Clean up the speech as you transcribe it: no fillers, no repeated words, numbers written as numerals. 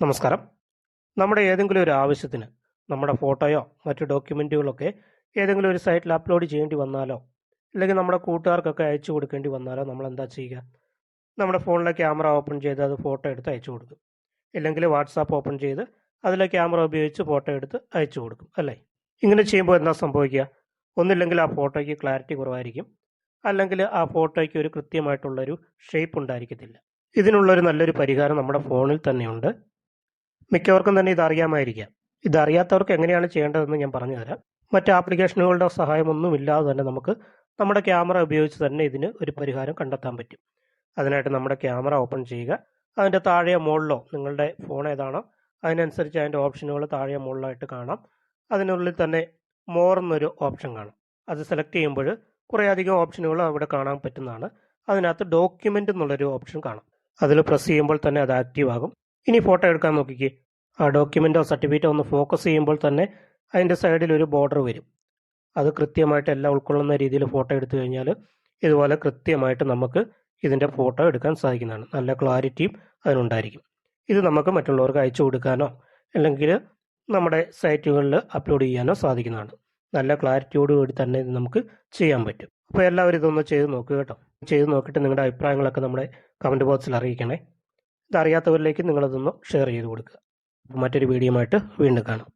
നമസ്കാരം. നമ്മുടെ ഏതെങ്കിലും ഒരു ആവശ്യത്തിന് നമ്മുടെ ഫോട്ടോയോ മറ്റു ഡോക്യുമെൻറ്റുകളൊക്കെ ഏതെങ്കിലും ഒരു സൈറ്റിൽ അപ്ലോഡ് ചെയ്യേണ്ടി വന്നാലോ, അല്ലെങ്കിൽ നമ്മുടെ കൂട്ടുകാർക്കൊക്കെ അയച്ചു കൊടുക്കേണ്ടി വന്നാലോ നമ്മൾ എന്താ ചെയ്യുക? നമ്മുടെ ഫോണിലെ ക്യാമറ ഓപ്പൺ ചെയ്ത് അത് ഫോട്ടോ എടുത്ത് അയച്ചു കൊടുക്കും. ഇല്ലെങ്കിൽ വാട്സാപ്പ് ഓപ്പൺ ചെയ്ത് അതിലെ ക്യാമറ ഉപയോഗിച്ച് ഫോട്ടോ എടുത്ത് അയച്ചു കൊടുക്കും, അല്ലേ? ഇങ്ങനെ ചെയ്യുമ്പോൾ എന്താ സംഭവിക്കുക? ഒന്നില്ലെങ്കിൽ ആ ഫോട്ടോയ്ക്ക് ക്ലാരിറ്റി കുറവായിരിക്കും, അല്ലെങ്കിൽ ആ ഫോട്ടോയ്ക്ക് ഒരു കൃത്യമായിട്ടുള്ളൊരു ഷേപ്പ് ഉണ്ടായിരിക്കത്തില്ല. ഇതിനുള്ളൊരു നല്ലൊരു പരിഹാരം നമ്മുടെ ഫോണിൽ തന്നെയുണ്ട്. മിക്കവർക്കും തന്നെ ഇതറിയാമായിരിക്കാം. ഇതറിയാത്തവർക്ക് എങ്ങനെയാണ് ചെയ്യേണ്ടതെന്ന് ഞാൻ പറഞ്ഞുതരാം. മറ്റ് ആപ്ലിക്കേഷനുകളുടെ സഹായമൊന്നുമില്ലാതെ തന്നെ നമുക്ക് നമ്മുടെ ക്യാമറ ഉപയോഗിച്ച് തന്നെ ഇതിന് ഒരു പരിഹാരം കണ്ടെത്താൻ പറ്റും. അതിനായിട്ട് നമ്മുടെ ക്യാമറ ഓപ്പൺ ചെയ്യുക. അതിൻ്റെ താഴെയോ മുകളിലോ നിങ്ങളുടെ ഫോൺ ഏതാണോ അതിനനുസരിച്ച് അതിൻ്റെ ഓപ്ഷനുകൾ താഴെയോ മുകളിലായിട്ട് കാണാം. അതിനുള്ളിൽ തന്നെ മോർ എന്നൊരു ഓപ്ഷൻ കാണാം. അത് സെലക്ട് ചെയ്യുമ്പോൾ കുറേയധികം ഓപ്ഷനുകൾ അവിടെ കാണാൻ പറ്റുന്നതാണ്. അതിനകത്ത് ഡോക്യുമെൻ്റ് എന്നുള്ളൊരു ഓപ്ഷൻ കാണാം. അതിൽ പ്രസ് ചെയ്യുമ്പോൾ തന്നെ അത് ആക്റ്റീവ് ആകും. ഇനി ഫോട്ടോ എടുക്കാൻ നോക്കിക്കേ. ആ ഡോക്യുമെൻറ്റോ സർട്ടിഫിക്കറ്റോ ഒന്ന് ഫോക്കസ് ചെയ്യുമ്പോൾ തന്നെ അതിൻ്റെ സൈഡിൽ ഒരു ബോർഡർ വരും. അത് കൃത്യമായിട്ട് എല്ലാം ഉൾക്കൊള്ളുന്ന രീതിയിൽ ഫോട്ടോ എടുത്തു കഴിഞ്ഞാൽ ഇതുപോലെ കൃത്യമായിട്ട് നമുക്ക് ഇതിൻ്റെ ഫോട്ടോ എടുക്കാൻ സാധിക്കുന്നതാണ്. നല്ല ക്ലാരിറ്റിയും അതിനുണ്ടായിരിക്കും. ഇത് നമുക്ക് മറ്റുള്ളവർക്ക് അയച്ചു കൊടുക്കാനോ അല്ലെങ്കിൽ നമ്മുടെ സൈറ്റുകളിൽ അപ്ലോഡ് ചെയ്യാനോ സാധിക്കുന്നതാണ്. നല്ല ക്ലാരിറ്റിയോടുകൂടി തന്നെ ഇത് നമുക്ക് ചെയ്യാൻ പറ്റും. അപ്പോൾ എല്ലാവരും ഇതൊന്ന് ചെയ്ത് നോക്കുക കേട്ടോ. ചെയ്ത് നോക്കിയിട്ട് നിങ്ങളുടെ അഭിപ്രായങ്ങളൊക്കെ നമ്മുടെ കമൻറ്റ് ബോക്സിൽ അറിയിക്കണേ. ഇതറിയാത്തവരിലേക്ക് നിങ്ങളതൊന്ന് ഷെയർ ചെയ്ത് കൊടുക്കുക. മറ്റൊരു വീഡിയോയുമായിട്ട് വീണ്ടും കാണാം.